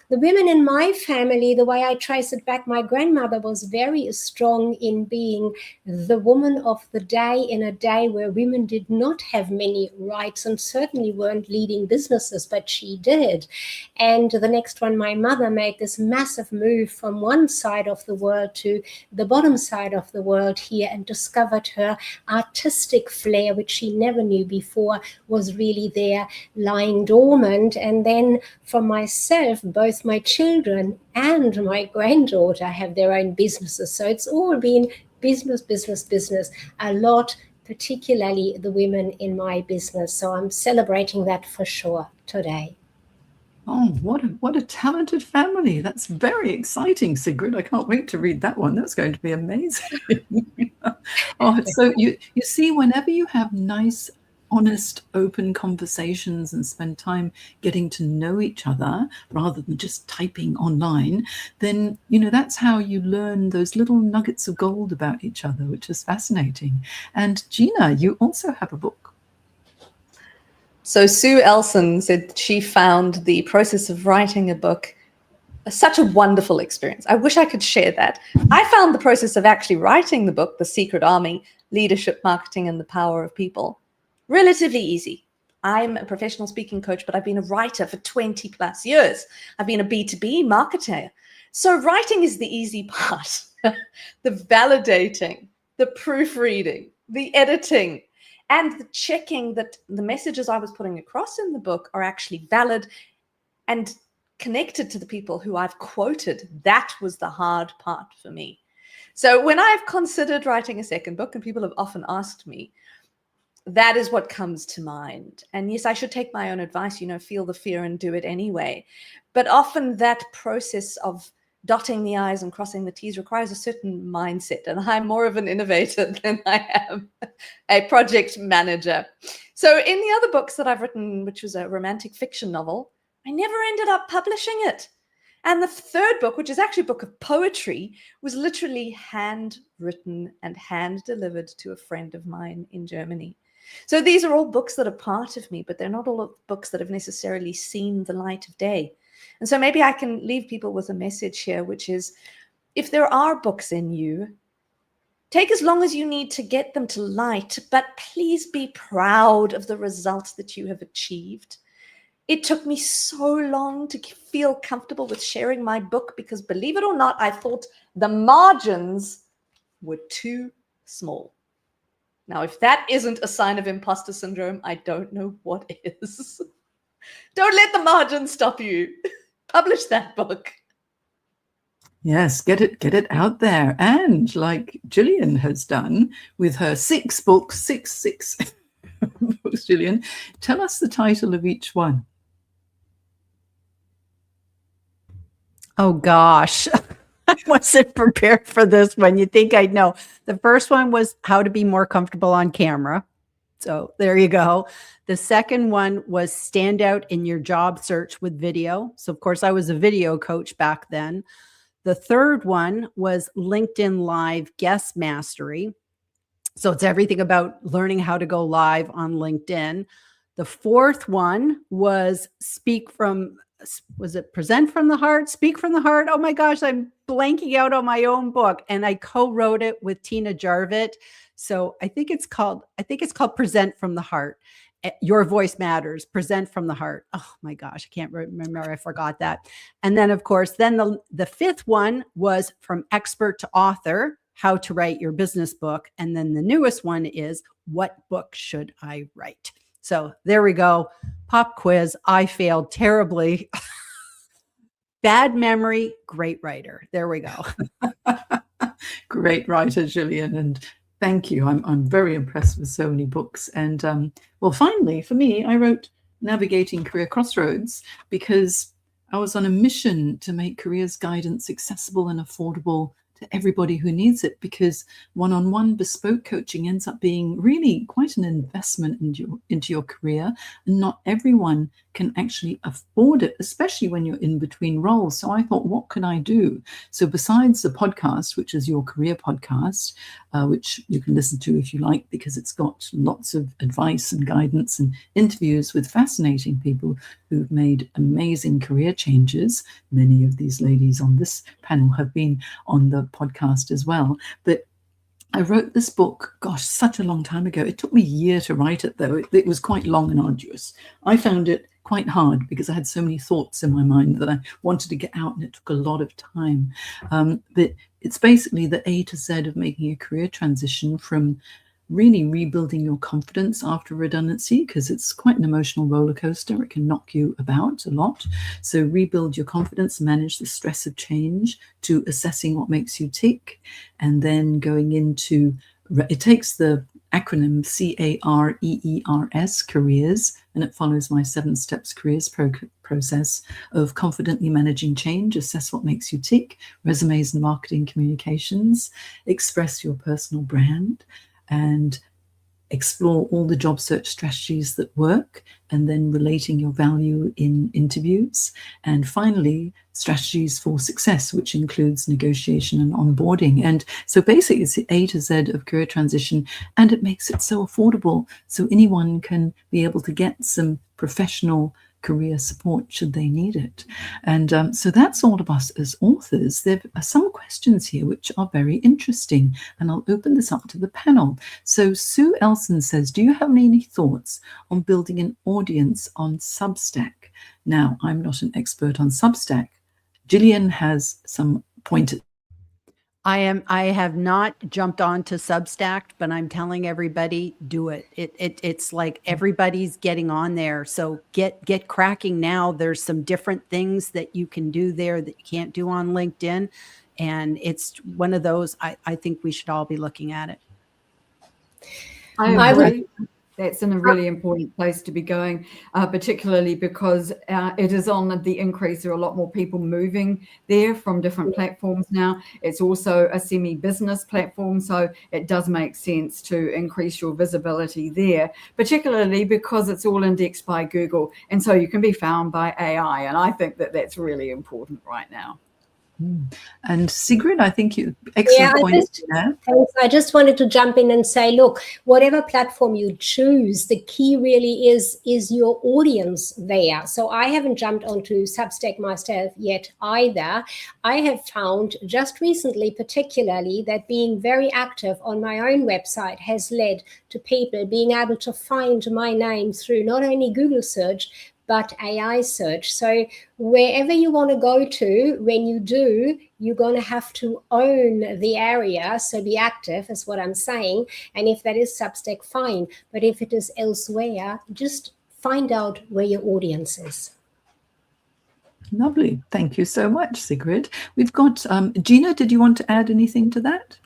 the women in my family, the way I trace it back, my grandmother was very strong in being the woman of the day in a day where women did not have many rights and certainly weren't leading businesses, but she did. And the next one, my mother made this massive move from one side of the world to the bottom side of the world here and discovered her artistic flair, which she never knew before was really there lying dormant. And then for myself, both my children and my granddaughter have their own businesses. So it's all been business, business, business, a lot, particularly the women in my business. So I'm celebrating that for sure today. Oh, what a talented family. That's very exciting, Sigrid. I can't wait to read that one. That's going to be amazing. Oh, so you see, whenever you have nice, honest, open conversations and spend time getting to know each other rather than just typing online, then, that's how you learn those little nuggets of gold about each other, which is fascinating. And Gina, you also have a book. So Sue Elson said she found the process of writing a book such a wonderful experience. I wish I could share that. I found the process of actually writing the book, The Secret Army, Leadership, Marketing, and the Power of People, relatively easy. I'm a professional speaking coach, but I've been a writer for 20 plus years. I've been a B2B marketer. So writing is the easy part. The validating, the proofreading, the editing, and the checking that the messages I was putting across in the book are actually valid and connected to the people who I've quoted. That was the hard part for me. So when I've considered writing a second book, and people have often asked me, that is what comes to mind. And yes, I should take my own advice, feel the fear and do it anyway. But often that process of dotting the I's and crossing the T's requires a certain mindset. And I'm more of an innovator than I am a project manager. So in the other books that I've written, which was a romantic fiction novel, I never ended up publishing it. And the third book, which is actually a book of poetry, was literally handwritten and hand-delivered to a friend of mine in Germany. So these are all books that are part of me, but they're not all books that have necessarily seen the light of day. And so maybe I can leave people with a message here, which is, if there are books in you, Take as long as you need to get them to light, but please be proud of the results that you have achieved. It took me so long to feel comfortable with sharing my book because, believe it or not, I thought the margins were too small. Now, if that isn't a sign of imposter syndrome, I don't know what is. Don't let the margins stop you. Publish that book. Yes, get it out there. And like Gillian has done with her 6 books, six books, Gillian, tell us the title of each one. Oh gosh, I wasn't prepared for this one. You think I'd know. The first one was How to Be More Comfortable on Camera. So there you go. The second one was Stand Out in Your Job Search with Video. So of course I was a video coach back then. The third one was LinkedIn Live Guest Mastery. So it's everything about learning how to go live on LinkedIn. The fourth one was Present from the Heart? Speak from the Heart? Oh my gosh, I'm blanking out on my own book. And I co-wrote it with Tina Jarvit. So I think it's called Present from the Heart. Your Voice Matters, Present from the Heart. Oh my gosh, I can't remember. I forgot that. And then of course, then the fifth one was From Expert to Author, How to Write Your Business Book. And then the newest one is What Book Should I Write? So there we go. Pop quiz. I failed terribly. Bad memory, great writer. There we go. Great writer, Gillian, and thank you. I'm very impressed with so many books. And well, finally, for me, I wrote Navigating Career Crossroads because I was on a mission to make careers guidance accessible and affordable to everybody who needs it, because one-on-one bespoke coaching ends up being really quite an investment into your career, and not everyone can actually afford it, especially when you're in between roles. So I thought, what can I do? So besides the podcast, which is Your Career Podcast, which you can listen to if you like, because it's got lots of advice and guidance and interviews with fascinating people who've made amazing career changes. Many of these ladies on this panel have been on the podcast as well. But I wrote this book, gosh, such a long time ago. It took me a year to write it, though. It was quite long and arduous. I found it quite hard because I had so many thoughts in my mind that I wanted to get out, and it took a lot of time. But it's basically the A to Z of making a career transition, from really rebuilding your confidence after redundancy, because it's quite an emotional roller coaster. It can knock you about a lot. So rebuild your confidence, manage the stress of change, to assessing what makes you tick, and then going into, it takes the acronym CAREERS, careers, and it follows my 7 steps careers process of confidently managing change, assess what makes you tick, resumes and marketing communications, express your personal brand, and explore all the job search strategies that work, and then relating your value in interviews. And finally, strategies for success, which includes negotiation and onboarding. And so basically it's the A to Z of career transition, and it makes it so affordable, so anyone can be able to get some professional career support should they need it. And so that's all of us as authors. There are some questions here which are very interesting, and I'll open this up to the panel. So Sue Elson says, do you have any thoughts on building an audience on Substack? Now, I'm not an expert on Substack. Gillian has some pointers. I have not jumped onto Substack, but I'm telling everybody, do it. It's like everybody's getting on there. So get cracking now. There's some different things that you can do there that you can't do on LinkedIn. And it's one of those, I think we should all be looking at it. I agree. That's in a really important place to be going, particularly because it is on the increase. There are a lot more people moving there from different platforms now. It's also a semi-business platform, so it does make sense to increase your visibility there, particularly because it's all indexed by Google, and so you can be found by AI, and I think that that's really important right now. And Sigrid, I think you Yeah, excellent point there. thanks. I just wanted to jump in and say, look, whatever platform you choose, the key really is your audience there. So I haven't jumped onto Substack myself yet either. I have found just recently, particularly, that being very active on my own website has led to people being able to find my name through not only Google search, but AI search. So wherever you want to go to, when you do, you're going to have to own the area. So be active is what I'm saying. And if that is Substack, fine. But if it is elsewhere, just find out where your audience is. Lovely. Thank you so much, Sigrid. We've got Gina, did you want to add anything to that?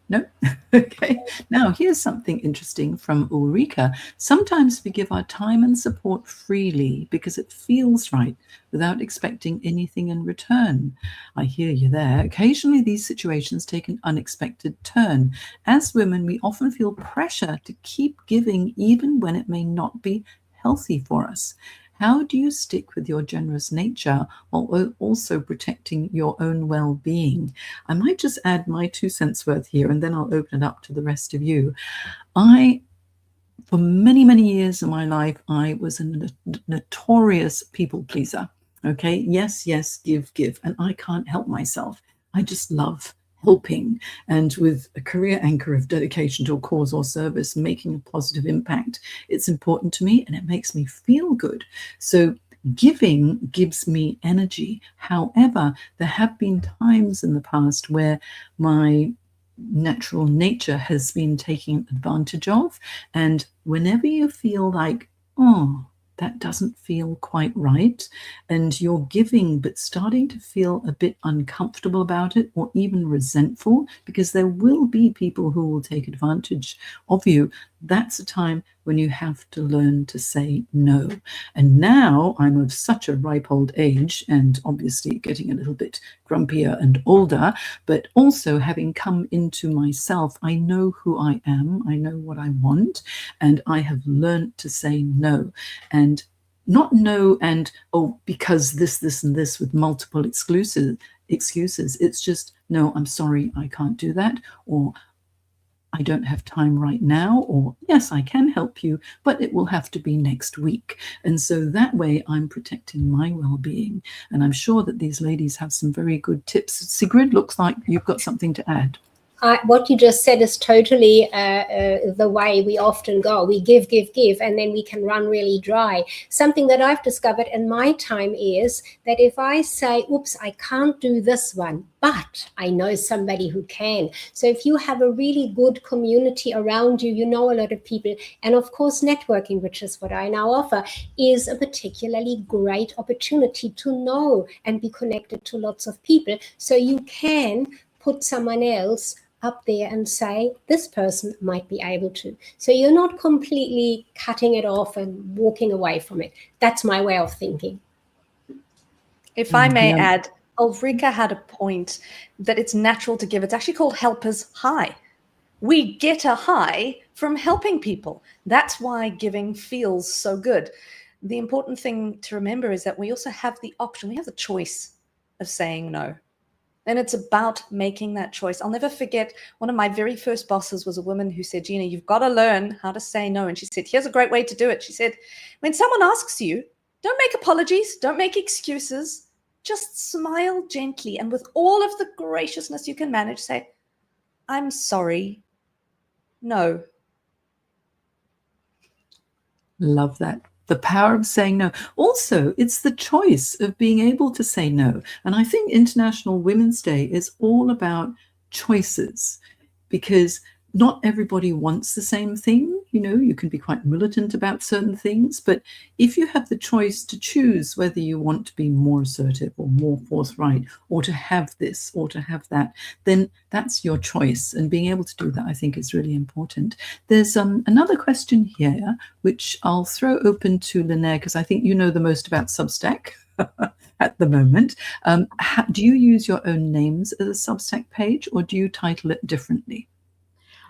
No? Okay. Now, here's something interesting from Ulrika. Sometimes we give our time and support freely because it feels right without expecting anything in return. I hear you there. Occasionally, these situations take an unexpected turn. As women, we often feel pressure to keep giving even when it may not be healthy for us. How do you stick with your generous nature while also protecting your own well-being? I might just add my 2 cents worth here, and then I'll open it up to the rest of you. For many, many years in my life, I was a notorious people pleaser. Okay, yes, give. And I can't help myself. I just love helping, and with a career anchor of dedication to a cause or service, making a positive impact, it's important to me and it makes me feel good. So giving gives me energy. However, there have been times in the past where my natural nature has been taken advantage of, and whenever you feel like, oh, that doesn't feel quite right, and you're giving but starting to feel a bit uncomfortable about it or even resentful, because there will be people who will take advantage of you, that's a time when you have to learn to say no. And now I'm of such a ripe old age, and obviously getting a little bit grumpier and older, but also having come into myself, I know who I am, I know what I want, and I have learned to say no. And not no and, oh, because this and this with multiple excuses. It's just, no, I'm sorry, I can't do that, or I don't have time right now, or yes, I can help you, but it will have to be next week. And so that way I'm protecting my well-being. And I'm sure that these ladies have some very good tips. Sigrid, looks like you've got something to add. What you just said is totally the way we often go. We give, and then we can run really dry. Something that I've discovered in my time is that if I say, oops, I can't do this one, but I know somebody who can. So if you have a really good community around you, you know a lot of people, and of course networking, which is what I now offer, is a particularly great opportunity to know and be connected to lots of people. So you can put someone else up there and say, this person might be able to. So you're not completely cutting it off and walking away from it. That's my way of thinking. If I may add, Ulrika had a point that it's natural to give. It's actually called helper's high. We get a high from helping people. That's why giving feels so good. The important thing to remember is that we also have the option, we have the choice of saying no. And it's about making that choice. I'll never forget, one of my very first bosses was a woman who said, Gina, you've got to learn how to say no. And she said, here's a great way to do it. She said, when someone asks you, don't make apologies, don't make excuses, just smile gently. And with all of the graciousness you can manage, say, I'm sorry, no. Love that. The power of saying no. Also, it's the choice of being able to say no. And I think International Women's Day is all about choices, because not everybody wants the same thing. You know, you can be quite militant about certain things, but if you have the choice to choose whether you want to be more assertive or more forthright, or to have this or to have that, then that's your choice. And being able to do that, I think, is really important. There's another question here, which I'll throw open to Lynette, because I think you know the most about Substack at the moment. Do you use your own names as a Substack page, or do you title it differently?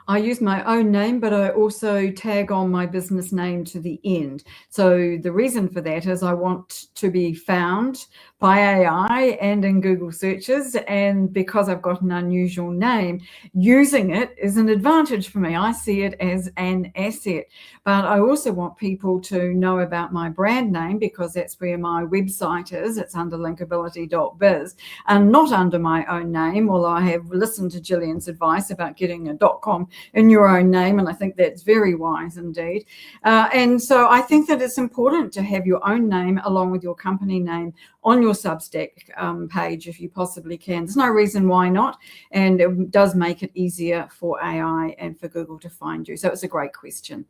I use my own name, but I also tag on my business name to the end. So the reason for that is I want to be found by AI and in Google searches. And because I've got an unusual name, using it is an advantage for me. I see it as an asset. But I also want people to know about my brand name, because that's where my website is. It's under linkability.biz and not under my own name, although I have listened to Gillian's advice about getting a .com in your own name, and I think that's very wise indeed. And so I think that it's important to have your own name along with your company name on your Substack page if you possibly can. There's no reason why not, and it does make it easier for AI and for Google to find you. So it's a great question.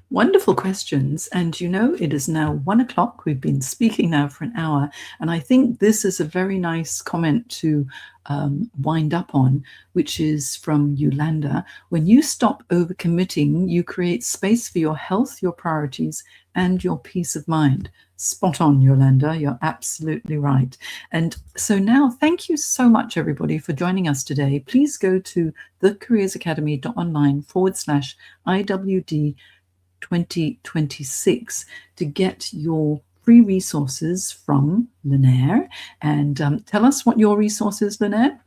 Wonderful questions. And you know, it is now 1 o'clock. We've been speaking now for an hour. And I think this is a very nice comment to wind up on, which is from Yolanda. When you stop overcommitting, you create space for your health, your priorities, and your peace of mind. Spot on, Yolanda. You're absolutely right. And so now, thank you so much, everybody, for joining us today. Please go to thecareersacademy.online/IWD 2026 to get your free resources from Linaire. And tell us what your resource is, Linaire.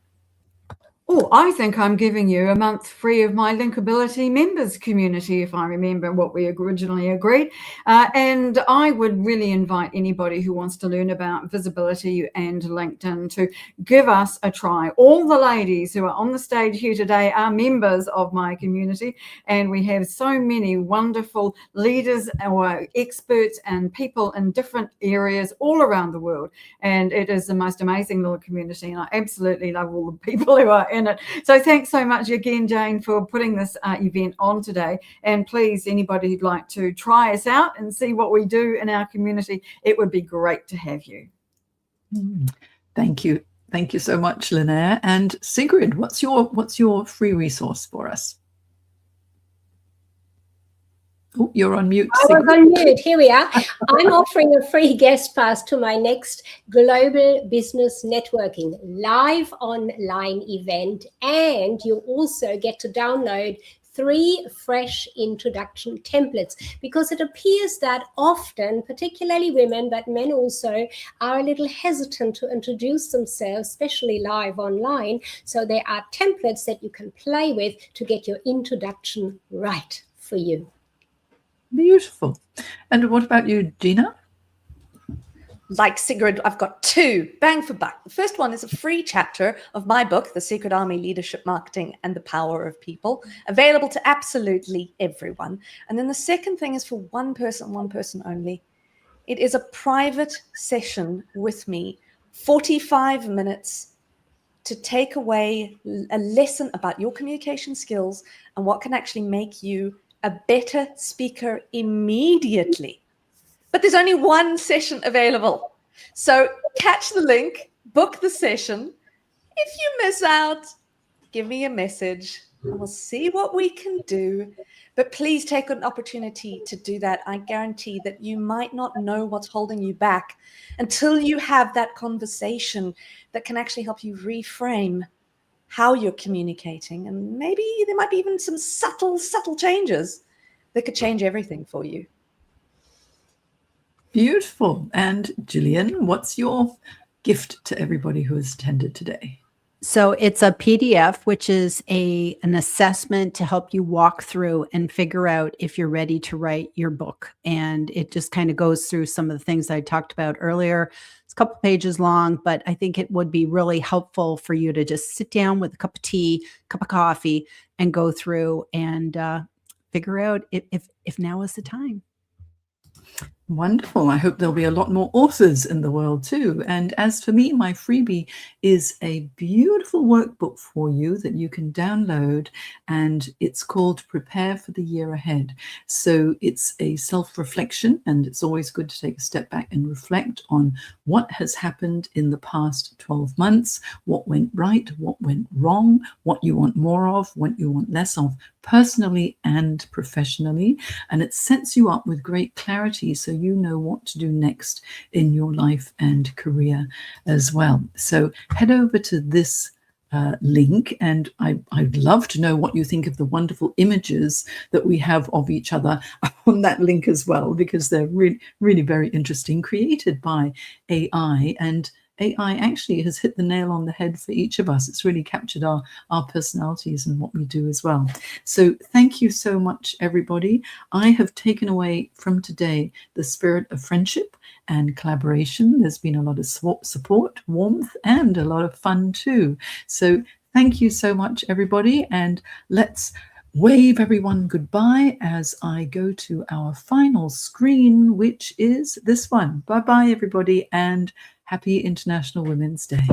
Oh, I think I'm giving you a month free of my Linkability members community, if I remember what we originally agreed. And I would really invite anybody who wants to learn about visibility and LinkedIn to give us a try. All the ladies who are on the stage here today are members of my community, and we have so many wonderful leaders or experts and people in different areas all around the world. And it is the most amazing little community, and I absolutely love all the people who are in it. So thanks so much again, Jane, for putting this event on today. And please, anybody who'd like to try us out and see what we do in our community, it would be great to have you. Thank you. Thank you so much, Linaire. And Sigrid, what's your free resource for us? Oh, you're on mute. I was on mute. Here we are. I'm offering a free guest pass to my next Global Business Networking live online event. And you also get to download 3 fresh introduction templates, because it appears that often, particularly women, but men also, are a little hesitant to introduce themselves, especially live online. So there are templates that you can play with to get your introduction right for you. Beautiful. And what about you, Gina? Like Sigrid, I've got 2, bang for buck. The first one is a free chapter of my book, The Secret Army: Leadership, Marketing, and the Power of People, available to absolutely everyone. And then the second thing is for one person only. It is a private session with me, 45 minutes, to take away a lesson about your communication skills and what can actually make you a better speaker immediately. But there's only one session available. So catch the link, book the session. If you miss out, give me a message and we'll see what we can do. But please take an opportunity to do that. I guarantee that you might not know what's holding you back until you have that conversation that can actually help you reframe how you're communicating. And maybe there might be even some subtle changes that could change everything for you. Beautiful. And Gillian, what's your gift to everybody who has attended today? So it's a PDF, which is an assessment to help you walk through and figure out if you're ready to write your book. And it just kind of goes through some of the things I talked about earlier. It's a couple pages long, but I think it would be really helpful for you to just sit down with a cup of tea, cup of coffee, and go through and figure out if now is the time. Wonderful. I hope there'll be a lot more authors in the world too. And as for me, my freebie is a beautiful workbook for you that you can download, and it's called Prepare for the Year Ahead. So it's a self-reflection, and it's always good to take a step back and reflect on what has happened in the past 12 months, what went right, what went wrong, what you want more of, what you want less of, personally and professionally. And it sets you up with great clarity so you know what to do next in your life and career as well. So head over to this link, and I'd love to know what you think of the wonderful images that we have of each other on that link as well, because they're really, really very interesting, created by AI. And AI actually has hit the nail on the head for each of us. It's really captured our personalities and what we do as well. So thank you so much, everybody. I have taken away from today the spirit of friendship and collaboration. There's been a lot of support, warmth, and a lot of fun too. So thank you so much, everybody. And let's wave everyone goodbye as I go to our final screen, which is this one. Bye-bye, everybody, and happy International Women's Day.